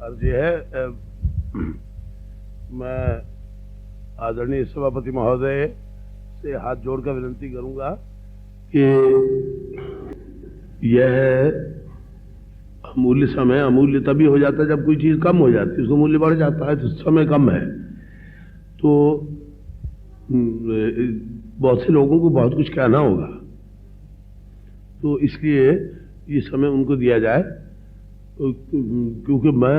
अर्ज ये है, मैं आदरणीय सभापति महोदय से हाथ जोड़कर विनती करूंगा कि यह अमूल्य समय अमूल्य तभी हो जाता है जब कोई चीज कम हो जाती है, उसका मूल्य बढ़ जाता है। तो समय कम है तो बहुत से लोगों को बहुत कुछ कहना होगा, तो इसलिए ये समय उनको दिया जाए। क्योंकि मैं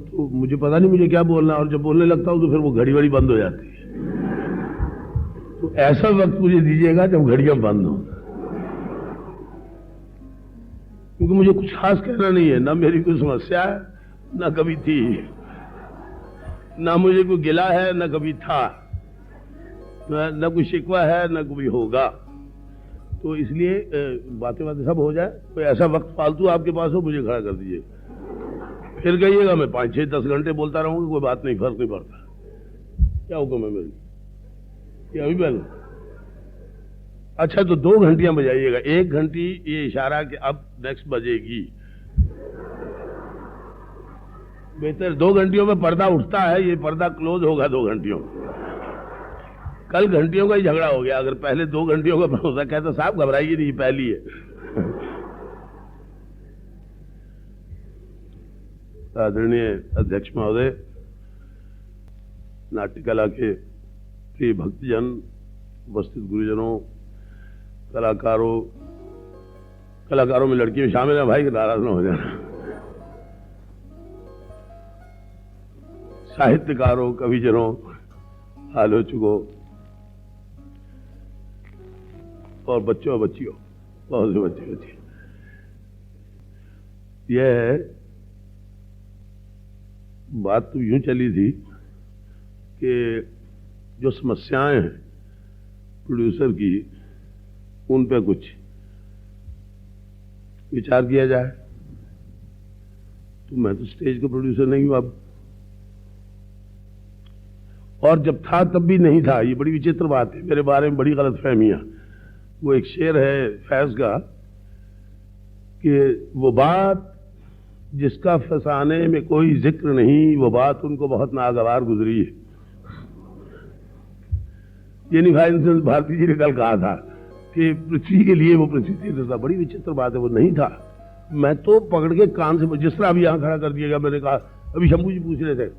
तो मुझे पता नहीं मुझे क्या बोलना, और जब बोलने लगता हूं तो फिर वो घड़ी वड़ी बंद हो जाती है। तो ऐसा वक्त मुझे दीजिएगा जब घड़ियां बंद हो, क्योंकि मुझे कुछ खास कहना नहीं है। ना मेरी कोई समस्या है, ना कभी थी, ना मुझे कोई गिला है, ना कभी था, ना कोई शिकवा है, ना कोई होगा। तो इसलिए बातें सब हो जाए। कोई ऐसा वक्त फालतू आपके पास हो, मुझे खड़ा कर दीजिए। फिर कहिएगा मैं 5, 6, 10 घंटे बोलता रहूंगा, कोई बात नहीं, फर्क नहीं पड़ता। क्या हुक्म है मेरी? क्या अभी पहले? अच्छा, तो 2 घंटियां बजाइएगा। 1 घंटी ये इशारा कि अब नेक्स्ट बजेगी। बेहतर 2 घंटियों में पर्दा उठता है, ये पर्दा क्लोज होगा 2 घंटियों। कल घंटियों का ही झगड़ा हो गया। अगर पहले 2 घंटियों का भरोसा कहता, साहब घबराइए नहीं, पहली है। आदरणीय अध्यक्ष महोदय, नाट्य कला के प्रिय भक्तजन, उपस्थित गुरुजनों, कलाकारों में लड़कियों शामिल है, भाई नाराज ना हो जाना। साहित्यकारों, कविजनों, आलोचकों और बच्चों और बच्चियों, बहुत से बच्चे बच्चियों, यह बात तो यूं चली थी कि जो समस्याएं हैं प्रोड्यूसर की, उन पे कुछ विचार किया जाए। तो मैं तो स्टेज का प्रोड्यूसर नहीं हूं अब, और जब था तब भी नहीं था। ये बड़ी विचित्र बात है, मेरे बारे में बड़ी गलतफहमियां। वो एक शेर है फैज का कि वो बात जिसका फसाने में कोई जिक्र नहीं, वो बात उनको बहुत नागवार गुजरी है। ये निभाई भारती जी ने कल कहा था कि पृथ्वी के लिए वो पृथ्वी तीर्थ था। बड़ी विचित्र बात है, वो नहीं था। मैं तो पकड़ के कान से, जिस तरह अभी यहां खड़ा कर दिया गया, मैंने कहा, अभी शंभू जी पूछ रहे थे,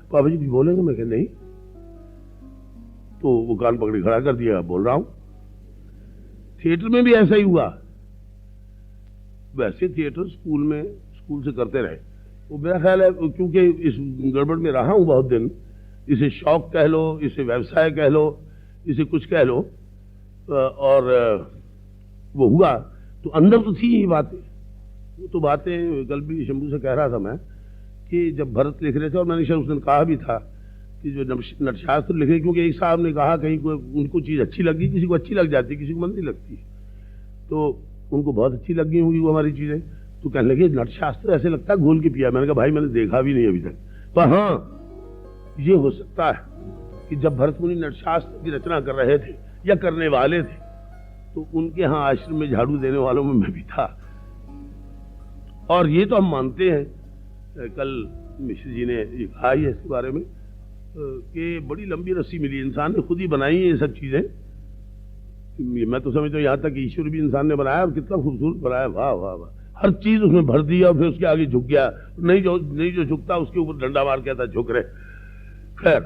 पापा जी कुछ बोलेंगे? मैं कहा नहीं। तो वो कान पकड़ के खड़ा कर दिया, बोल रहा हूं। थिएटर में भी ऐसा ही हुआ। वैसे थिएटर स्कूल से करते रहे। वो मेरा ख्याल है, क्योंकि इस गड़बड़ में रहा हूं बहुत दिन, इसे शौक कह लो, इसे व्यवसाय कह लो, इसे कुछ कह लो, और वो हुआ तो अंदर तो थी ही बातें। वो तो बातें कल भी शंभू से कह रहा था मैं कि जब भरत लिख रहे थे, और मैंने शायद उस दिन कहा भी था कि जो नटशास्त्र लिखे, क्योंकि एक साहब ने कहा कहीं को उनको चीज अच्छी लगी, किसी को अच्छी लग जाती, किसी को मंदी लगती, तो उनको बहुत अच्छी लग गई होगी वो हमारी चीजें। तो कहने लगे नटशास्त्र ऐसे लगता है घोल के पिया। मैंने कहा भाई मैंने देखा भी नहीं अभी तक, पर हाँ ये हो सकता है कि जब भरत मुनि नटशास्त्र की रचना कर रहे थे या करने वाले थे, तो उनके यहाँ आश्रम में झाड़ू देने वालों में मैं भी था। और ये तो हम मानते हैं, कल मिश्र जी ने ये कहा ही है इसके बारे में कि बड़ी लंबी रस्सी मिली, इंसान ने खुद ही बनाई है ये सब चीजें। मैं तो समझता हूँ यहाँ तक ईश्वर भी इंसान ने बनाया, और कितना खूबसूरत बनाया, वाह वाह वाह। हर चीज उसमें भर दिया, और फिर उसके आगे झुक गया। नहीं जो झुकता उसके ऊपर डंडा मार कहता झुक रहे। खैर,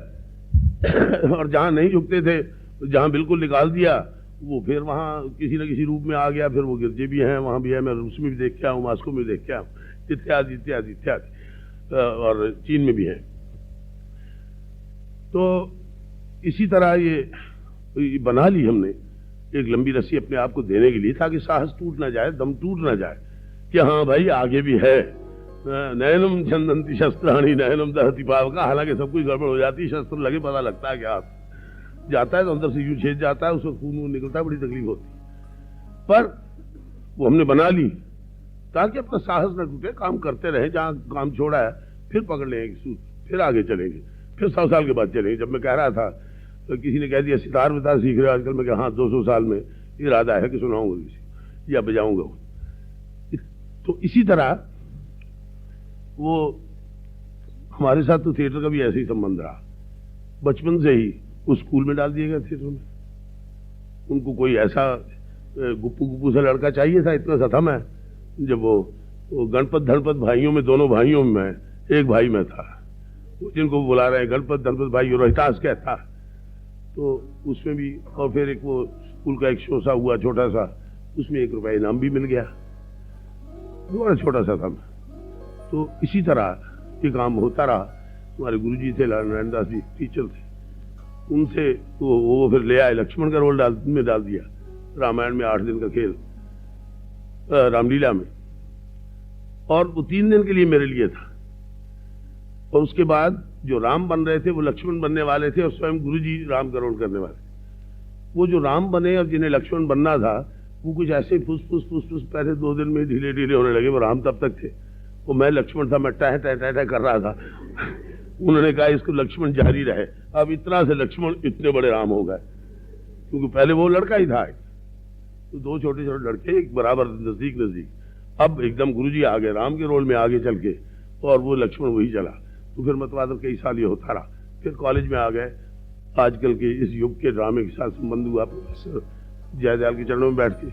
और जहां नहीं झुकते थे, जहां बिल्कुल निकाल दिया, वो फिर वहां किसी न किसी रूप में आ गया। फिर वो गिरजे भी हैं, वहां भी है, मैं रूस में भी देख के आऊँ, मास्को में देख के आऊँ, इत्यादि इत्यादि इत्यादि, और चीन में भी है। तो इसी तरह ये बना ली हमने एक लंबी रस्सी अपने आप को देने के लिए, ताकि साहस टूट ना जाए, दम टूट ना जाए कि हाँ भाई आगे भी है। नयनम छंदंती शस्त्राणी नयनम दहति पावका। हालांकि सब कुछ गड़बड़ हो जाती है, शस्त्र लगे पता लगता है क्या जाता है, तो अंदर से यूं छेद जाता है, उसमें खून निकलता है, बड़ी तकलीफ होती है। पर वो हमने बना ली ताकि अपना साहस न टूटे, काम करते रहे। जहां काम छोड़ा है फिर पकड़ लेंगे सूत, फिर आगे चलेंगे, फिर 100 साल के बाद चलेंगे। जब मैं कह रहा था तो किसी ने कह दिया सितार वितार सीख रहे हो आजकल। मैं कहा हाँ 200 साल में इरादा है कि सुनाऊंगा किसी या बजाऊंगा। तो इसी तरह वो हमारे साथ तो थिएटर का भी ऐसे ही संबंध रहा, बचपन से ही उस स्कूल में डाल दिया गया थिएटर में। उनको कोई ऐसा गुप्पू गुप्पू सा लड़का चाहिए था, इतना सा था मैं। जब वो गणपत धनपत भाइयों में, दोनों भाइयों में मैं एक भाई में था, जिनको बुला रहे हैं गणपत धनपत भाई, रोहितास कहता, तो उसमें भी। और फिर एक वो स्कूल का एक शो सा हुआ छोटा सा, उसमें 1 रुपया इनाम भी मिल गया, बड़ा छोटा सा था मैं। तो इसी तरह ये काम होता रहा। हमारे गुरुजी थे नारायण दास जी, टीचर थे, उनसे वो फिर ले आए, लक्ष्मण का रोल डाल दिया रामायण में 8 दिन का खेल, रामलीला में, और वो 3 दिन के लिए मेरे लिए था। और उसके बाद जो राम बन रहे थे वो लक्ष्मण बनने वाले थे, और स्वयं गुरुजी राम का रोल करने वाले। वो जो राम बने और जिन्हें लक्ष्मण बनना था, वो कुछ ऐसे फुस फुस पहले 2 दिन में ढीले ढीले होने लगे। वो राम तब तक थे, वो मैं लक्ष्मण था, मैं टह टह टह टह कर रहा था। उन्होंने कहा इसको लक्ष्मण जारी रहे। अब इतना से लक्ष्मण इतने बड़े राम हो गए, क्योंकि पहले वो लड़का ही था। तो 2 छोटे छोटे लड़के एक बराबर नजदीक। अब एकदम गुरुजी आ गए राम के रोल में आगे चल के, और वो लक्ष्मण वही चला। तो फिर मतलब कई साल ये होता रहा। फिर कॉलेज में आ गए, आजकल के इस युग के ड्रामे के साथ संबंध हुआ प्रोफेसर जयदयाल के चरणों में बैठ के।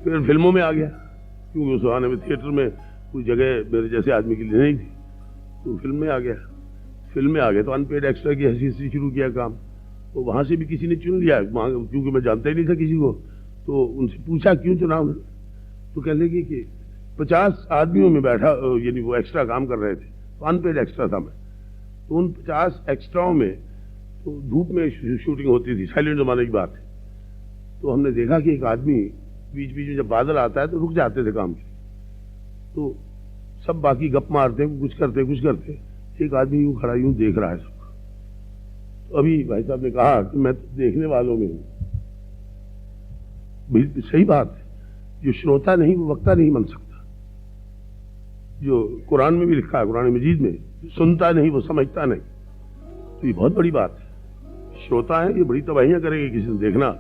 फिर फिल्मों में आ गया, क्योंकि उस जमाने में थिएटर में कोई जगह मेरे जैसे आदमी के लिए नहीं थी, तो फिल्म में आ गया। फिल्म में आ गए तो अनपेड एक्स्ट्रा की हैसियत से शुरू किया काम। तो वहां से भी किसी ने चुन लिया, क्योंकि मैं जानता ही नहीं था किसी को। तो उनसे पूछा क्यों चुना उन्होंने, तो कहने लगे कि 50 आदमियों में बैठा, यानी वो एक्स्ट्रा काम कर रहे थे, तो अनपेड एक्स्ट्रा था मैं। तो उन 50 एक्स्ट्राओं में तो धूप में शूटिंग होती थी, साइलेंट जमाने की बात है। तो हमने देखा कि एक आदमी बीच बीच में जब बादल आता है तो रुक जाते थे काम के, तो सब बाकी गप मारते, कुछ करते, एक आदमी यूं खड़ा यूं देख रहा है सबको। तो अभी भाई साहब ने कहा कि मैं तो देखने वालों में हूं। सही बात है, जो श्रोता नहीं वो वक्ता नहीं बन सकता। जो कुरान में भी लिखा है, कुरान मजीद में, सुनता नहीं वो समझता नहीं। तो ये बहुत बड़ी बात है। श्रोता है, ये बड़ी तबाहियां करेंगे किसी ने देखना।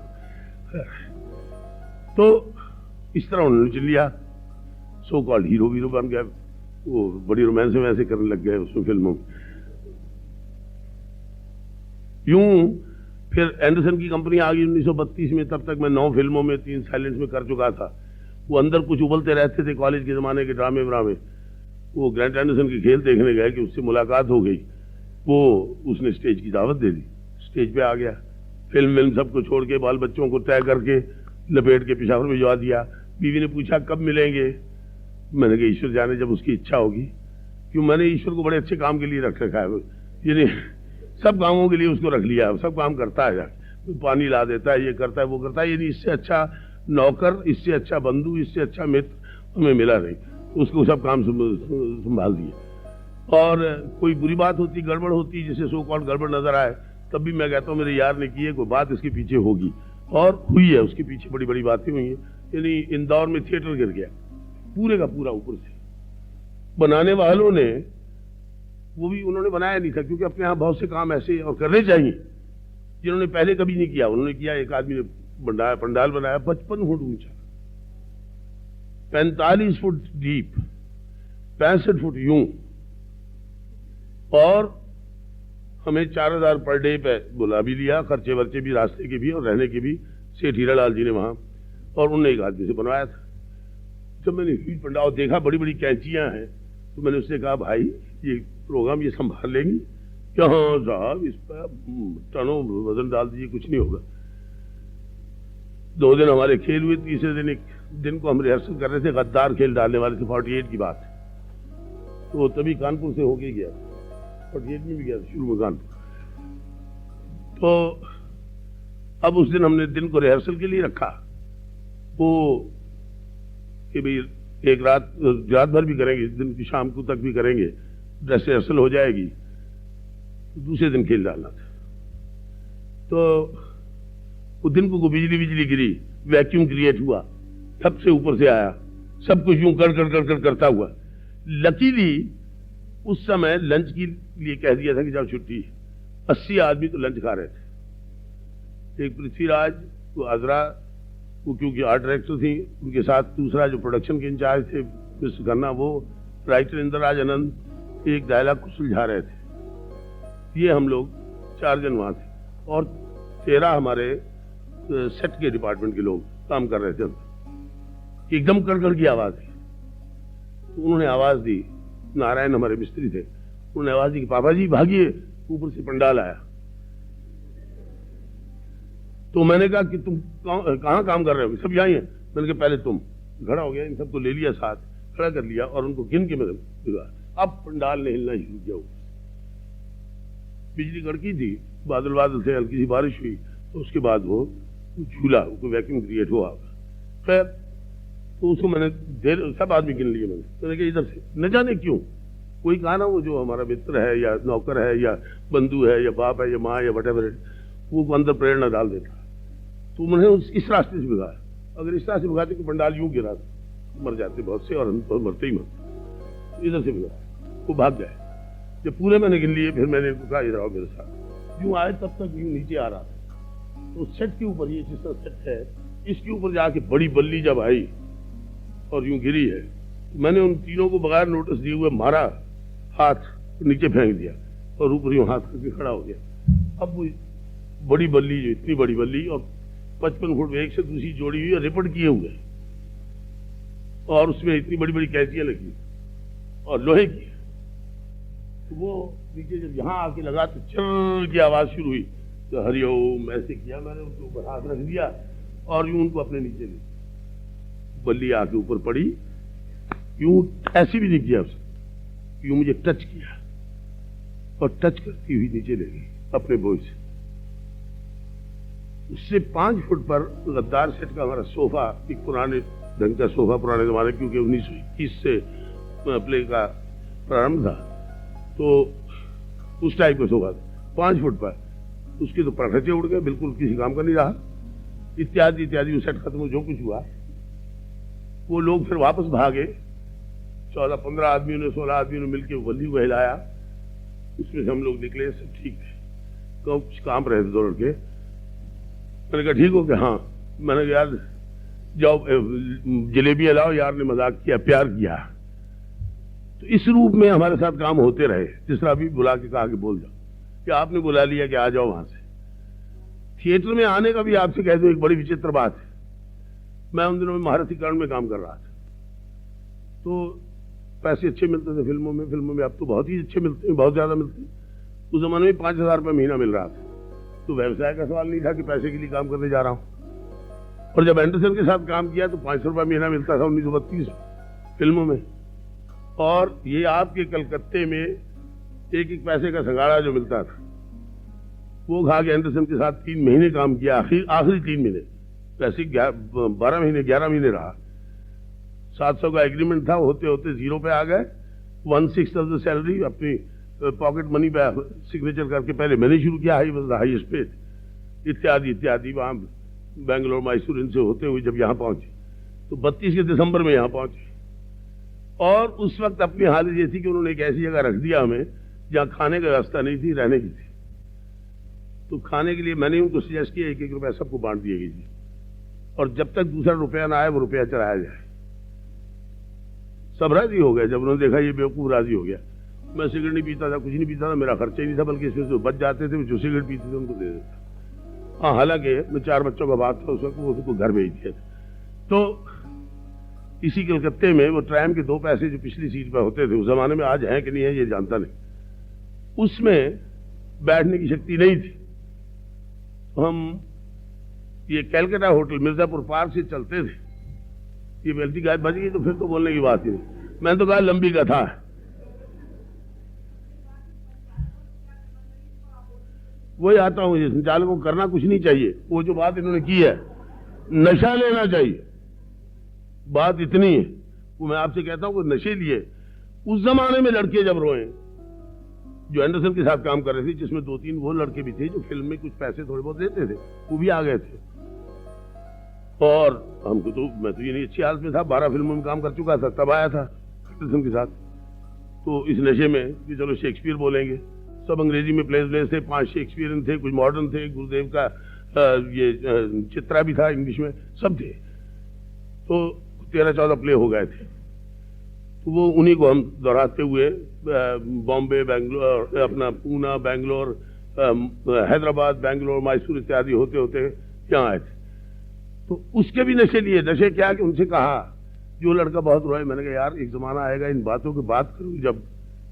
तो इस तरह उन्होंने चल लिया, सो कॉल्ड हीरो बन गया। वो बड़ी रोमांस में ऐसे करने लग गए उसमें, फिल्मों में। यूं फिर एंडरसन की कंपनी आ गई 1932 में। तब तक मैं 9 फिल्मों में 3 साइलेंट्स में कर चुका था। वो अंदर कुछ उबलते रहते थे कॉलेज के जमाने के ड्रामे व्रामे। वो ग्रैंट एंडरसन के खेल देखने गए कि उससे मुलाकात हो गई। वो उसने स्टेज की दावत दे दी, स्टेज पे आ गया। फिल्म सबको छोड़ के, बाल बच्चों को तय करके लपेट के पेशावर भिजवा दिया। बीवी ने पूछा कब मिलेंगे, मैंने कहा ईश्वर जाने, जब उसकी इच्छा होगी। क्यों, मैंने ईश्वर को बड़े अच्छे काम के लिए रख रखा है, यानी सब कामों के लिए उसको रख लिया, सब काम करता है, पानी ला देता है, ये करता है, वो करता है। यानी इससे अच्छा नौकर, इससे अच्छा बंधु, इससे अच्छा मित्र हमें मिला नहीं। उसको सब काम संभाल दिए। और कोई बुरी बात होती, गड़बड़ होती, जिसे सो कॉल्ड गड़बड़ नजर आए, तब भी मैं कहता हूँ मेरे यार ने की है, कोई बात इसके पीछे होगी, और हुई है। उसके पीछे बड़ी बड़ी बातें हुई हैं। यानी इंदौर में थिएटर गिर गया पूरे का पूरा ऊपर से। बनाने वालों ने, वो भी उन्होंने बनाया नहीं था, क्योंकि अपने यहाँ बहुत से काम ऐसे और करने चाहिए जिन्होंने पहले कभी नहीं किया। उन्होंने किया, एक आदमी ने पंडाल बनाया 55 फुट ऊंचा, 45 फुट डीप, 65 फुट यूं, और हमें 4000 पर डे पे बुला भी लिया, खर्चे वर्चे भी, रास्ते के भी और रहने के भी। सेठ हीरालाल जी ने वहां, और उन्होंने एक आदमी से बनवाया था। जब मैंने ह्यूज पंडाल देखा, बड़ी बड़ी कैंचियां हैं, तो मैंने उससे कहा भाई ये प्रोग्राम ये संभाल लेंगी क्या? हाँ साहब, इस पर टनों वजन डाल दीजिए, कुछ नहीं होगा। 2 दिन हमारे खेल हुए, तीसरे दिन एक दिन को हम रिहर्सल कर रहे थे, गद्दार खेल डालने वाले थे, 48 की बात है। तो तभी कानपुर से होके गया, 48 में भी गया शुरू में कानपुर। तो अब उस दिन हमने दिन को रिहर्सल के लिए रखा, वो कि भाई एक रात भर भी करेंगे, दिन की शाम को तक भी करेंगे, ड्रेस रिहर्सल हो जाएगी, दूसरे दिन खेल डालना था। तो वो दिन को बिजली गिरी, वैक्यूम क्रिएट हुआ, थप से ऊपर से आया, सब कुछ यूं कर करता हुआ। लकीली उस समय लंच के लिए कह दिया था कि जाओ छुट्टी। 80 आदमी तो लंच खा रहे थे। एक पृथ्वीराज, वो आजरा, वो क्योंकि आर्ट डायरेक्टर थी, उनके साथ दूसरा जो प्रोडक्शन के इंचार्ज थे मिस्टर खन्ना, वो राइटर इंद्रराज आनंद एक डायलॉग को सुलझा रहे थे। ये हम लोग 4 जन वहाँ थे और 13 हमारे सेट के डिपार्टमेंट के लोग काम कर रहे थे। एकदम कड़कड़ की आवाज थी, तो उन्होंने आवाज दी, नारायण हमारे मिस्त्री थे, उन्होंने आवाज दी कि पापा जी भागिए, ऊपर से पंडाल आया। तो मैंने कहा कि तुम कहाँ काम कर रहे हो? सब यहीं है। मैंने कहा पहले तुम। खड़ा हो गया, इन सबको ले लिया साथ, खड़ा कर लिया और उनको गिन के मैंने अब पंडाल ने हिलना शुरू किया। बिजली कड़की थी, बादल बादल थे, हल्की सी बारिश हुई, तो उसके बाद वो झूला, कोई वैक्यूम क्रिएट हुआ। खैर तो उसको मैंने सब आदमी गिन लिए। मैंने कहा इधर से, न जाने क्यों कोई कहा ना, वो जो हमारा मित्र है या नौकर है या बंधु है या बाप है या माँ या वटेवर, वो अंदर प्रेरणा डाल देता। तो उन्होंने इस रास्ते से भगाया। अगर इस रास्ते से भगाते तो पंडाल यूं गिरा, मर जाते बहुत से, और हम तो मरते ही मरते। इधर से भगाया, वो भाग गए। जब पूरे मैंने गिन लिए, फिर मैंने कहा इधर आओ मेरे साथ। यूं आए, तब तक यूं नीचे आ रहा था। तो सेट के ऊपर, ये जिस तरह सेट है, इसके ऊपर जाके बड़ी बल्ली जब आई और यूं गिरी है, तो मैंने उन तीनों को बगैर नोटिस दिए हुए मारा, हाथ नीचे फेंक दिया और ऊपर यूं हाथ करके खड़ा हो गया। अब वो बड़ी बल्ली, जो इतनी बड़ी बल्ली और 55 फुट एक से दूसरी जोड़ी हुई, रिपट किए हुए, और उसमें इतनी बड़ी बड़ी कैंचियां लगी और लोहे की। तो वो नीचे जब यहां आके लगा तो चल की आवाज शुरू हुई। तो हरिओम ऐसे किया मैंने, उनके ऊपर हाथ रख दिया और यूं उनको अपने नीचे ले, बल्ली आके ऊपर पड़ी, यूं ऐसे भी नहीं किया उसने, यूं मुझे टच किया और टच करती हुई नीचे ले गई अपने बोझ से। उससे 5 फुट पर गद्दार सेट का हमारा सोफा, एक पुराने ढंग का सोफा, पुराने जमाने, क्योंकि 1921 से प्ले का प्रारंभ था, तो उस टाइप का सोफा था 5 फुट पर। उसके तो पटाखे उड़ गए, बिल्कुल किसी काम का नहीं रहा, इत्यादि इत्यादि। वो सेट खत्म हो, जो कुछ हुआ, वो लोग फिर वापस भागे। 14-15 आदमियों ने, 16 आदमियों ने मिलकर बल्ली को हिलाया। उसमें से हम लोग निकले, सब ठीक है। तो कुछ काम रहे थे 2 लड़के। मैंने कहा ठीक हो गया? हाँ। मैंने कहा यार जाओ जलेबी लाओ, यार ने मजाक किया, प्यार किया। तो इस रूप में हमारे साथ काम होते रहे। जिस तरह अभी बुला के कहा कि बोल जाओ, कि आपने बुला लिया कि आ जाओ वहां से। थिएटर में आने का भी आपसे कह दो एक बड़ी विचित्र बात है। मैं उन दिनों में महारथीकरण में काम कर रहा था, तो पैसे अच्छे मिलते थे फिल्मों में। फिल्मों में अब तो बहुत ही अच्छे मिलते हैं, बहुत ज्यादा मिलते हैं। उस जमाने में 5,000 रुपये महीना मिल रहा था। तो व्यवसाय का सवाल नहीं था कि पैसे के लिए काम करने जा रहा हूं। और जब एंडरसन के साथ काम किया तो 500 रुपये महीना मिलता था 1932 फिल्मों में। और ये आपके कलकत्ते में 1-1 पैसे का सगाड़ा जो मिलता था, वो खा के एंडरसन के साथ 3 महीने काम किया। आखिरी 3 महीने, पैसे 12 महीने 11 महीने रहा। 700 का एग्रीमेंट था, होते होते 0 पे आ गए। 1/6 ऑफ द सैलरी अपनी पॉकेट मनी पे सिग्नेचर करके पहले मैंने शुरू किया, high was the highest paid, इत्यादि इत्यादि। वहां बेंगलोर, मैसूर, इनसे होते हुए जब यहां पहुंचे तो 32 के दिसंबर में यहां पहुंचे। और उस वक्त अपनी हालत ये थी कि उन्होंने एक ऐसी जगह रख दिया हमें जहां खाने की व्यवस्था नहीं थी, रहने की थी। तो खाने के लिए मैंने उनको सजेस्ट किया 1-1 रुपया सबको बांट दिया कीजिए, और जब तक दूसरा रुपया ना आए वो रुपया चलाया जाए। सब राजी हो गए। जब उन्होंने देखा ये बेवकूफ राजी हो गया। मैं सिगरेट नहीं पीता था, कुछ नहीं पीता था, मेरा खर्चा ही नहीं था, बल्कि इसमें जो बच जाते थे जो सिगरेट पीते थे उनको दे देता। हाँ, हालांकि मैं 4 बच्चों का बाप था उस वक्त, वो उसको घर भेज दिया था। तो इसी कलकत्ते में वो ट्रैम के 2 पैसे जो पिछली सीट पर होते थे, उस जमाने में आज हैं कि नहीं है ये जानता नहीं, उसमें बैठने की शक्ति नहीं थी। हम ये कैलकाटा होटल मिर्जापुर पार्क से चलते थे। ये बेल्टी गाय बज गई तो फिर तो बोलने की बात ही नहीं। मैंने तो कहा लंबी कथा है। वही आता हूं, ये संचालक को करना कुछ नहीं चाहिए। वो जो बात इन्होंने की है, नशा लेना चाहिए, बात इतनी है। वो मैं आपसे कहता हूं कि नशे लिए उस जमाने में लड़के जब रोए, जो एंडरसन के साथ काम कर रहे थे, जिसमें 2-3 वो लड़के भी थे जो फिल्म में कुछ पैसे थोड़े बहुत देते थे, वो भी आ गए थे। और हमको तो, मैं तो ये नहीं अच्छी हालत में था, 12 फिल्मों में काम कर चुका था, तब आया था एंडरसन के साथ। तो इस नशे में कि चलो शेक्सपियर बोलेंगे, सब अंग्रेजी में प्लेस थे, 5 शेक्सपियरियन थे, कुछ मॉडर्न थे, गुरुदेव का ये चित्रा भी था इंग्लिश में, सब थे। तो 13-14 प्ले हो गए थे। वो उन्हीं को हम दोहराते हुए बॉम्बे, बेंगलोर, अपना पूना, बेंगलोर, हैदराबाद, बेंगलोर, मैसूर इत्यादि होते होते यहाँ आए थे। तो उसके भी नशे लिए। नशे क्या कि उनसे कहा, जो लड़का बहुत रोए, मैंने कहा यार एक जमाना आएगा इन बातों की बात करोगे, जब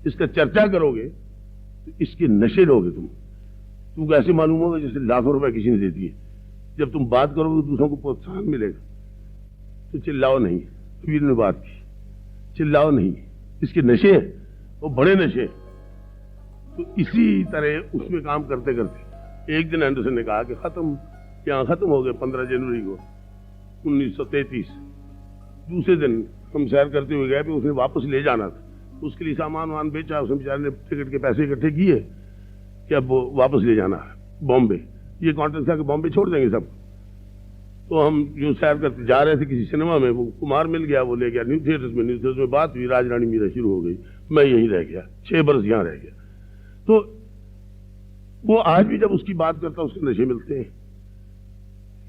इसका चर्चा करोगे तो इसके नशे लोगे तुम कैसे मालूम होगा जैसे लाखों रुपए किसी ने दे दिए। जब तुम बात करोगे तो दूसरों को प्रोत्साहन मिलेगा। तो चिल्लाओ नहीं, वीर ने बात की, चिल्लाओ नहीं, इसके नशे हैं, वो बड़े नशे। तो इसी तरह उसमें काम करते करते एक दिन एंडरसन ने कहा कि यहाँ खत्म हो गए 15 जनवरी को 1933। दूसरे दिन हम सैर करते हुए गए, भी उसने वापस ले जाना था, उसके लिए सामान वामान बेचा, उसने बेचारे ने टिकट के पैसे इकट्ठे किए कि अब वो वापस ले जाना है बॉम्बे। ये कॉन्ट्रैक्ट था कि बॉम्बे छोड़ देंगे सब। तो हम जो सैर करते जा रहे थे किसी सिनेमा में, वो कुमार मिल गया, वो ले गया न्यू थिएटर्स में बात हुई, राज रानी मीरा शुरू हो गई, मैं यहीं रह गया, 6 बरस यहाँ रह गया। तो वो आज भी जब उसकी बात करता उसके नशे मिलते हैं।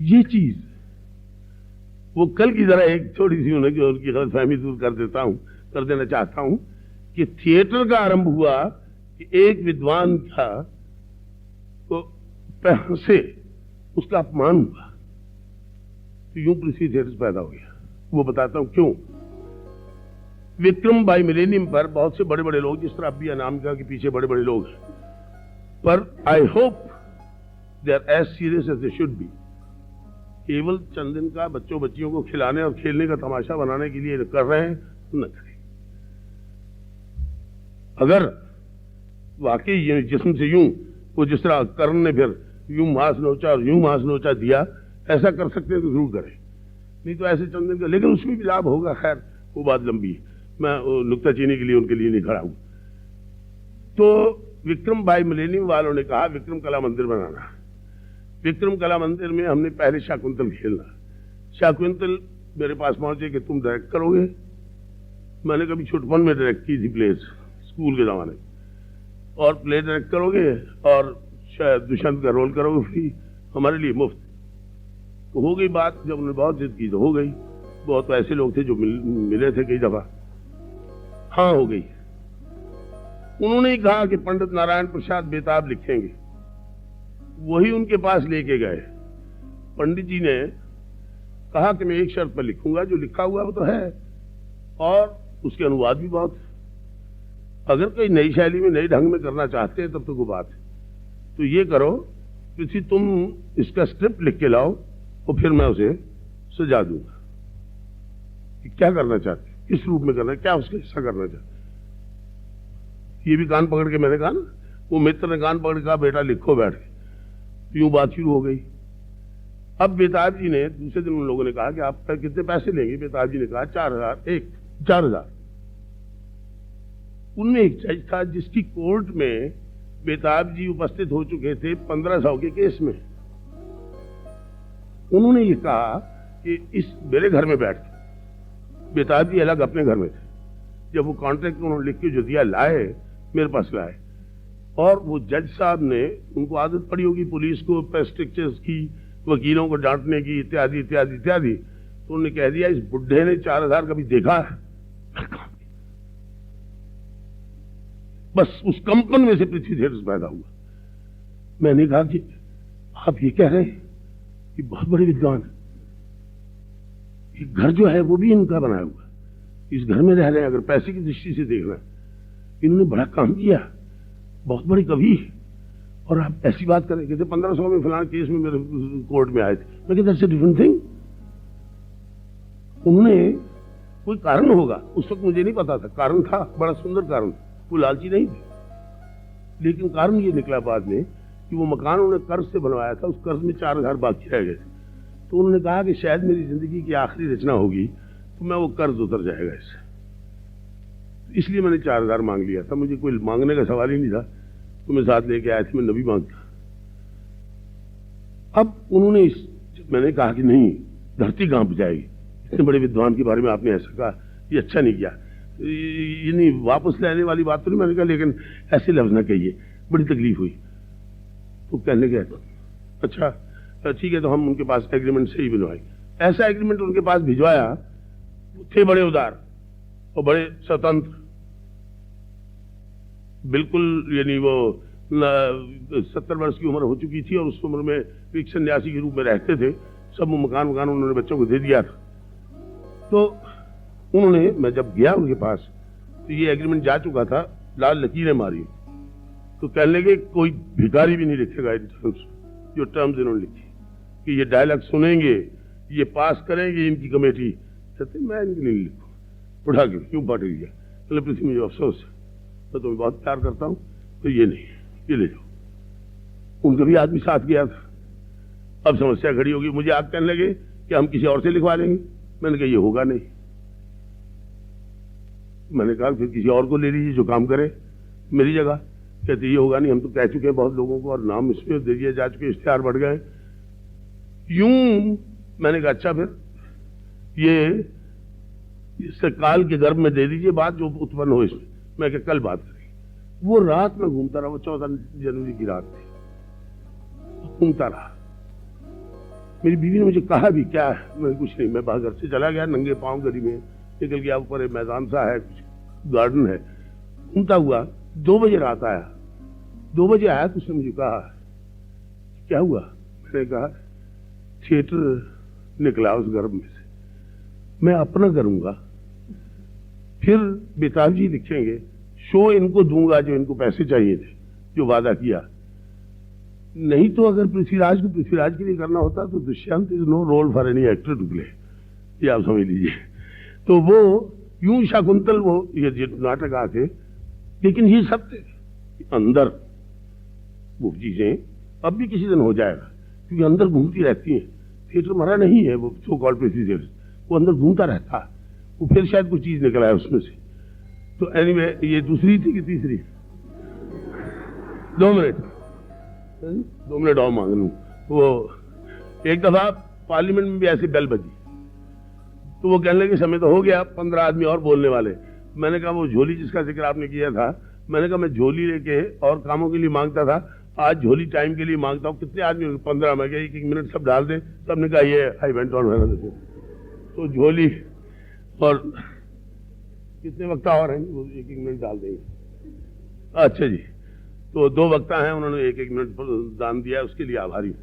ये चीज वो कल की तरह एक थोड़ी सी उनकी गलतफहमी दूर कर देना चाहता हूं कि थिएटर का आरंभ हुआ कि एक विद्वान था तो पैर से उसका अपमान हुआ, तो यूं पृथ्वी थिएटर पैदा हो गया। वो बताता हूं क्यों। विक्रम बाई मिलेनियम पर बहुत से बड़े बड़े लोग, जिस तरह अभी अनामिका के पीछे बड़े बड़े लोग हैं, पर I hope they are as serious as they should be. केवल चंद दिन का बच्चों बच्चियों को खिलाने और खेलने का तमाशा बनाने के लिए कर रहे हैं तो न करें। अगर वाकई ये जिस्म से यूं, वो जिस तरह कर्ण ने फिर यूं मांस नोचा और यूं मांस नोचा दिया, ऐसा कर सकते हैं तो जरूर करें, नहीं तो ऐसे चंद दिन का। लेकिन उसमें भी लाभ होगा, खैर वो बात लंबी है, मैं नुक्ताचीनी के लिए उनके लिए नहीं खड़ा हूं। तो विक्रम बाई मिलेनियम वालों ने कहा विक्रम कला मंदिर बनाना। विक्रम कला मंदिर में हमने पहले शाकुंतल खेलना। शाकुंतल मेरे पास पहुंचे कि तुम डायरेक्ट करोगे। मैंने कभी छुटपन में डायरेक्ट की थी प्लेस, स्कूल के जमाने में, और प्ले डायरेक्ट करोगे और शायद दुष्यंत का रोल करोगे फ्री, हमारे लिए मुफ्त। तो हो गई बात, जब उन्होंने बहुत जिद की तो हो गई। बहुत ऐसे लोग थे जो मिले थे कई दफा, हाँ हो गई। उन्होंने ही कहा कि पंडित नारायण प्रसाद बेताब लिखेंगे, वही उनके पास लेके गए। पंडित जी ने कहा कि मैं एक शर्त पर लिखूंगा, जो लिखा हुआ वो तो है और उसके अनुवाद भी बहुत। अगर कोई नई शैली में नई ढंग में करना चाहते हैं तब तो कोई बात है, तो ये करो कि तुम इसका स्क्रिप्ट लिख के लाओ और फिर मैं उसे सजा दूंगा कि क्या करना चाहते, किस रूप में करना है, क्या उसका हिस्सा करना चाहते। ये भी कान पकड़ के मैंने कहा ना, वो मित्र ने कान पकड़ के कहा बेटा लिखो बैठ के। यूं बात शुरू हो गई। अब बेताब जी ने दूसरे दिन उन लोगों ने कहा कि आप कितने पैसे लेंगे। बेताब जी ने कहा 4,000। उनमें एक जज था जिसकी कोर्ट में बेताब जी उपस्थित हो चुके थे 1500 के केस में। उन्होंने ये कहा कि इस मेरे घर में बैठ के, बेताब जी अलग अपने घर में थे, जब वो कॉन्ट्रैक्ट उन्होंने लिख के जो दिया लाए, मेरे पास लाए, और वो जज साहब ने, उनको आदत पड़ी होगी पुलिस को स्ट्रिक्चर्स की, वकीलों को डांटने की, इत्यादि इत्यादि इत्यादि, तो उन्होंने कह दिया इस बुढ़े ने 4,000 कभी देखा है। बस उस कंपन में से पृथ्वी थिएटर्स पैदा हुआ। मैंने कहा कि आप ये कह रहे हैं कि बहुत बड़े विद्वान है, ये घर जो है वो भी इनका बनाया हुआ, इस घर में रह रहे हैं, अगर पैसे की दृष्टि से देखना, इन्होंने बड़ा काम किया, बहुत बड़ी कवि है, और आप ऐसी बात करें। कहते 1500 में फलाना केस में मेरे कोर्ट में आए थे। मैं कहता दैट्स अ डिफरेंट थिंग। उन्होंने कोई कारण होगा, उस वक्त मुझे नहीं पता था, कारण था, बड़ा सुंदर कारण, वो लालची नहीं थे, लेकिन कारण ये निकला बाद में कि वो मकान उन्होंने कर्ज से बनवाया था, उस कर्ज में 4,000 बाकी रह गए थे। तो उन्होंने कहा कि शायद मेरी जिंदगी की आखिरी रचना होगी तो मैं वो कर्ज उतर जाएगा इससे, इसलिए मैंने 4,000 मांग लिया था। मुझे कोई मांगने का सवाल ही नहीं था, तो मैं साथ लेके आया था, मैं नबी मांगता। अब उन्होंने मैंने कहा कि नहीं, धरती कांप जाएगी, इतने बड़े विद्वान के बारे में आपने ऐसा कहा, ये अच्छा नहीं किया, ये नहीं वापस लेने वाली बात तो नहीं। मैंने कहा लेकिन ऐसे लफ्ज ना कहिए, बड़ी तकलीफ हुई। तो कहने गए अच्छा ठीक है, तो हम उनके पास एग्रीमेंट से ही बनवाए। ऐसा एग्रीमेंट उनके पास भिजवाया, थे बड़े उदार, और बड़े स्वतंत्र, बिल्कुल, यानी वो 70 वर्ष की उम्र हो चुकी थी और उस उम्र में एक सन्यासी के रूप में रहते थे। सब मकान उन्होंने बच्चों को दे दिया था। तो उन्होंने, मैं जब गया उनके पास तो ये एग्रीमेंट जा चुका था, लाल लकीरें मारी। तो कहने लगे कोई भिखारी भी नहीं लिखेगा इन टर्म्स, जो टर्म्स इन्होंने लिखी कि ये डायलॉग सुनेंगे, ये पास करेंगे इनकी कमेटी। कहते मैं इनकी नहीं लिखूँ, उठा के क्यों बांट दिया। चलो पृथ्वी, मुझे अफसोस है, मैं तुम्हें बहुत प्यार करता हूँ, तो ये नहीं, ये ले जाओ। उनका भी आदमी साथ गया था। अब समस्या खड़ी होगी, मुझे आप कहने लगे कि हम किसी और से लिखवा लेंगे। मैंने कहा ये होगा नहीं। मैंने कहा फिर किसी और को ले लीजिए जो काम करे मेरी जगह। कहते ये होगा नहीं, हम तो कह चुके हैं बहुत लोगों को और नाम इसमें दे दिए जा चुके, इश्तेहार बढ़ गए यूं। मैंने कहा अच्छा फिर ये इससे काल के गर्भ में दे दीजिए बात जो उत्पन्न हो इसमें। मैं कहा कल बात करेंगे। वो रात में घूमता रहा, वो 14 जनवरी की रात थी, घूमता रहा। मेरी बीवी ने मुझे कहा भी क्या है, मैं कुछ नहीं, मैं बाहर घर से चला गया नंगे पांव, गली में निकल गया, ऊपर एक मैदान सा है, कुछ गार्डन है, घूमता हुआ 2 बजे रात आया। 2 बजे आया तो उसने मुझे कहा क्या हुआ। मैंने कहा थिएटर निकला उस गर्भ में से, मैं अपना करूंगा, फिर बेताब जी लिखेंगे, शो इनको दूंगा जो इनको पैसे चाहिए थे, जो वादा किया। नहीं तो अगर पृथ्वीराज को पृथ्वीराज के लिए करना होता तो Dushyant is no role for any actor to play, ये आप समझ लीजिए। तो वो यूं शाकुंतल, वो ये नाटक आते, लेकिन ये सब अंदर वो चीजें अब भी किसी दिन हो जाएगा, क्योंकि अंदर घूमती रहती हैं। थिएटर मरा नहीं है, वो सो कॉल्ड पृथ्वी थिएटर, वो अंदर घूमता रहता है, वो फिर शायद कुछ चीज निकला है उसमें से। तो एनीवे, ये दूसरी थी कि तीसरी? 2 मिनट, 2 मिनट और मांग लूं। वो एक दफा पार्लियामेंट में भी ऐसी बेल बजी, तो वो कहने लगे समय तो हो गया, 15 आदमी और बोलने वाले। मैंने कहा वो झोली जिसका जिक्र आपने किया था, मैंने कहा मैं झोली लेके और कामों के लिए मांगता था, आज झोली टाइम के लिए मांगता हूँ। कितने आदमी? 15। मैं क्या 1-1 मिनट सब डाल दे? सबने कहा ये आई वेंट ऑन। तो झोली और कितने वक्ता और हैं? वो 1-1 मिनट डाल देंगे। अच्छा जी, तो 2 वक्ता हैं, उन्होंने 1-1 मिनट दान दिया, उसके लिए आभारी हूं।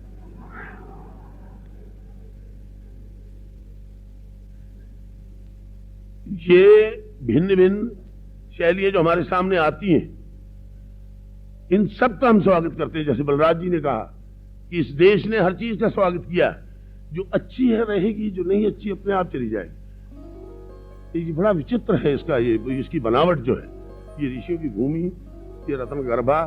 ये भिन्न भिन्न शैलियां जो हमारे सामने आती हैं, इन सब का हम स्वागत करते हैं। जैसे बलराज जी ने कहा कि इस देश ने हर चीज का स्वागत किया, जो अच्छी है रहेगी, जो नहीं अच्छी अपने आप चली जाएगी। ये बड़ा विचित्र है इसका, ये इसकी बनावट जो है, ये ऋषियों की भूमि, ये रत्न गर्भा,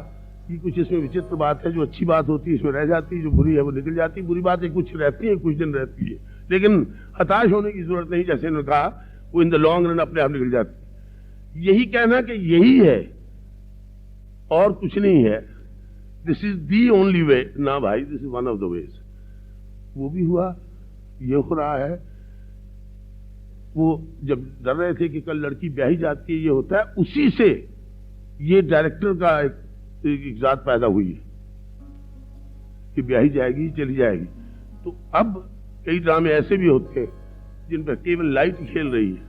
ये कुछ इसमें विचित्र बात है। जो अच्छी बात होती है इसमें रह जाती है, जो बुरी है वो निकल जाती है। बुरी बातें कुछ रहती है, कुछ दिन रहती है, लेकिन हताश होने की जरूरत नहीं। जैसे इन्होंने कहा, वो इन द लॉन्ग रन अपने आप निकल जाती है। यही कहना कि यही है और कुछ नहीं है, this is the only way, ना भाई, this is one of the ways. वो भी हुआ, ये हो रहा है। वो जब डर रहे थे कि कल लड़की ब्याही जाती है, ये होता है, उसी से ये डायरेक्टर का एक जात पैदा हुई है कि ब्याही जाएगी, चली जाएगी। तो अब कई ड्रामे ऐसे भी होते हैं जिन पर केवल लाइट खेल रही है,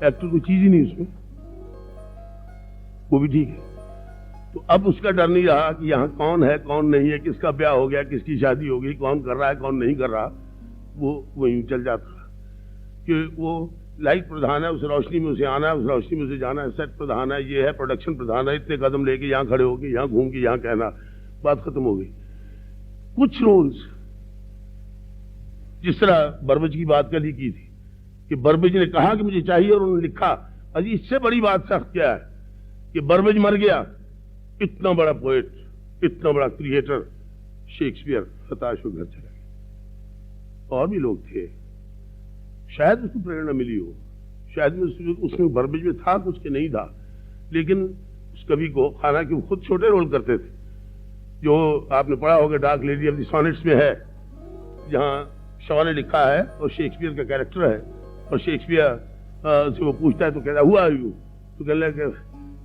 एक्टर कोई चीज ही नहीं उसमें, वो भी ठीक है। तो अब उसका डर नहीं रहा कि यहाँ कौन है कौन नहीं है, किसका ब्याह हो गया, किसकी शादी हो गई, कौन कर रहा है कौन नहीं कर रहा। वो यूं चल जाता कि वो लाइट प्रधान है, उस रोशनी में उसे आना है, उस रोशनी में उसे जाना है, सेट प्रधान है, ये है, प्रोडक्शन प्रधान है, इतने कदम लेके यहाँ खड़े होके यहाँ घूम के यहाँ कहना, बात खत्म हो गई। कुछ रोल्स, जिस तरह बर्बज की बात कल ही की थी कि बर्बज ने कहा कि मुझे चाहिए और उन्होंने लिखा। अजी इससे बड़ी बात सख्त क्या है कि बर्बज मर गया, इतना बड़ा पोएट, इतना बड़ा क्रिएटर शेक्सपियर हताश हो घर चला गया। और भी लोग थे, शायद उसको प्रेरणा मिली हो, शायद उसमें बर्बज में था कुछ के नहीं था, लेकिन उस कवि को, हालांकि वो खुद छोटे रोल करते थे, जो आपने पढ़ा होगा dark lady of the sonnets में है, जहां शॉ ने लिखा है और शेक्सपियर का कैरेक्टर है, और शेक्सपियर से वो पूछता है तो कहता है हु आर यू, तो कहने लगे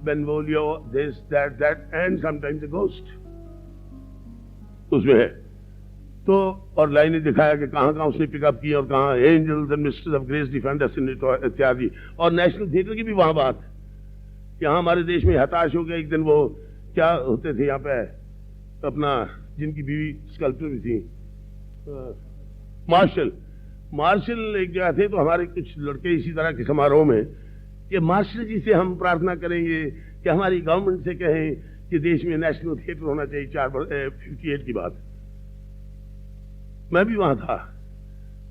Benvolio, this, that, and sometimes a ghost. उसमें है तो और लाइनें दिखाया कि कहाँ कहाँ उसने पिकअप किया और कहाँ angels and ministers of grace defend us इत्यादि। और नेशनल थिएटर की भी वहाँ बात है। यहाँ हमारे देश में हताश हो गया एक दिन, वो क्या होते थे यहाँ पे अपना, जिनकी बीवी स्कल्पचर भी थी, मार्शल एक जगह थे, तो हमारे कुछ लड़के इसी तरह के समारोह में कि मार्शल जी से हम प्रार्थना करेंगे कि हमारी गवर्नमेंट से कहें कि देश में नेशनल थिएटर होना चाहिए। 58 की बात। मैं भी वहां था,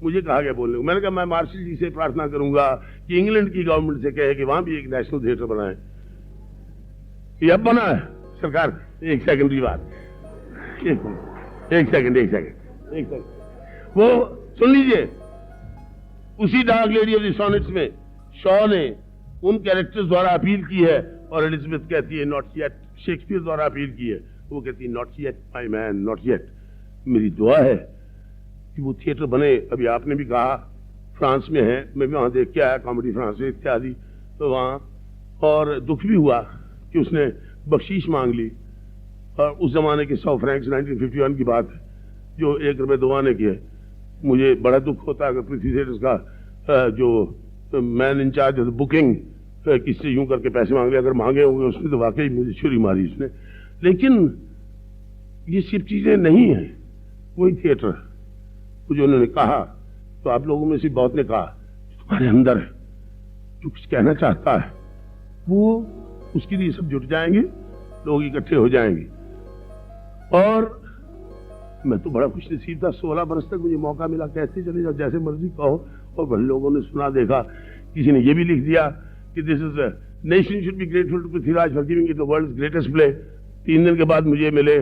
मुझे कहा गया बोलने को। मैंने कहा मैं मार्शल जी से प्रार्थना करूंगा कि इंग्लैंड की गवर्नमेंट से कहे कि वहां भी एक नेशनल थिएटर बनाए। ये अब बना है सरकार। एक सेकंड की बात, एक सेकंड वो सुन लीजिए। उसी dark lady of the sonnets में शॉ ने उन कैरेक्टर्स द्वारा अपील की है और एलिजाबेथ कहती है नॉट येट। शेक्सपियर द्वारा अपील की है, वो कहती है not yet my man, not yet. मेरी दुआ है कि वो थिएटर बने। अभी आपने भी कहा फ्रांस में है, मैं भी वहां देख के आया, कॉमेडी फ्रांस इत्यादि। तो वहां और दुख भी हुआ कि उसने बख्शीश मांग ली, और उस जमाने के 100 फ्रैंक्स 1951 की बात है, जो 1 रुपये 2 आने की है। मुझे बड़ा दुख होता है अगर पृथ्वी थिएटर्स का जो मैन इंचार्ज बुकिंग किससे यूं करके पैसे मांग ले, अगर मांगे होंगे उसने तो वाकई मुझे छुरी मारी उसने। लेकिन ये सिर्फ चीजें नहीं है, वही थिएटर जो उन्होंने कहा, तो आप लोगों में से बहुत ने कहा तुम्हारे अंदर है, जो कुछ कहना चाहता है वो, उसके लिए सब जुट जाएंगे, लोग इकट्ठे हो जाएंगे। और मैं तो बड़ा खुशनसीब था, 16 बरस तक मुझे मौका मिला, कहते चले जाओ जैसे मर्जी कहो। और बड़े लोगों ने सुना देखा, किसी ने ये भी लिख दिया कि this is nation should be grateful to Prithviraj for giving it the world's greatest play. 3 दिन के बाद मुझे मिले,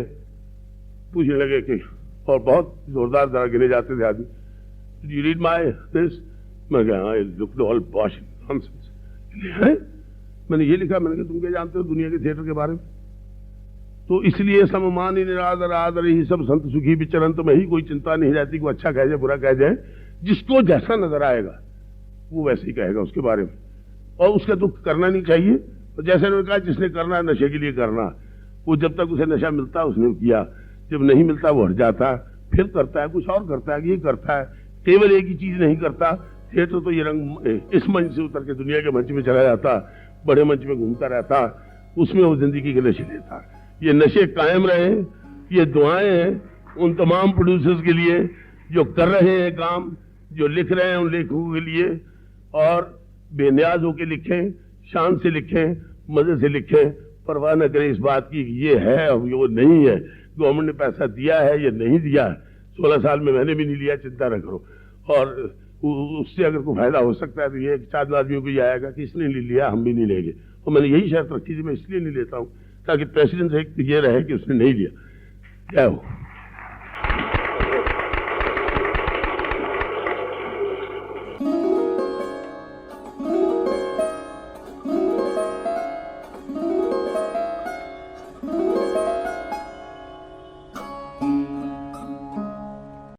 पूछने लगे कि, और बहुत जोरदार तरह गिने जाते थे आदमी, did you read my this? मैं कहा I looked all Bosch nonsense. मैंने ये लिखा, मैंने कहा तुम क्या जानते हो दुनिया के थिएटर के बारे में? तो इसलिए सममान ही निरादर आदर ही सब संत सुखी विचरण, तो में ही कोई चिंता नहीं रहती को अच्छा कह जाए बुरा कह जाए। जिसको जैसा नजर आएगा वो वैसे ही कहेगा उसके बारे में, और उसका दुख करना नहीं चाहिए। तो जैसे उन्होंने कहा जिसने करना है नशे के लिए करना, वो जब तक उसे नशा मिलता उसने किया, जब नहीं मिलता वो हट जाता है, फिर करता है कुछ और करता है, ये करता है, केवल एक ही चीज नहीं करता। थिएटर तो ये रंग इस मंच से उतर के दुनिया के मंच में चला जाता, बड़े मंच में घूमता रहता, उसमें वो जिंदगी के नशे लेता। ये नशे कायम रहे, ये दुआएं हैं उन तमाम प्रोड्यूसर्स के लिए जो कर रहे हैं काम, जो लिख रहे हैं उन लेखकों के लिए, और बेनियाज होकर लिखें, शान से लिखें, मजे से लिखें, परवाह न करें इस बात की कि ये है और वो नहीं है, गवर्नमेंट ने पैसा दिया है या नहीं दिया है। 16 साल में मैंने भी नहीं लिया, चिंता न करो। और उससे अगर कोई फायदा हो सकता है तो ये 4 आदमियों को ये आएगा कि इसने नहीं लिया हम भी नहीं लेंगे। और मैंने यही शर्त रखी थी, मैं इसलिए नहीं लेता हूँ ताकि प्रेसिडेंट ये रहे कि उसने नहीं लिया। क्या हो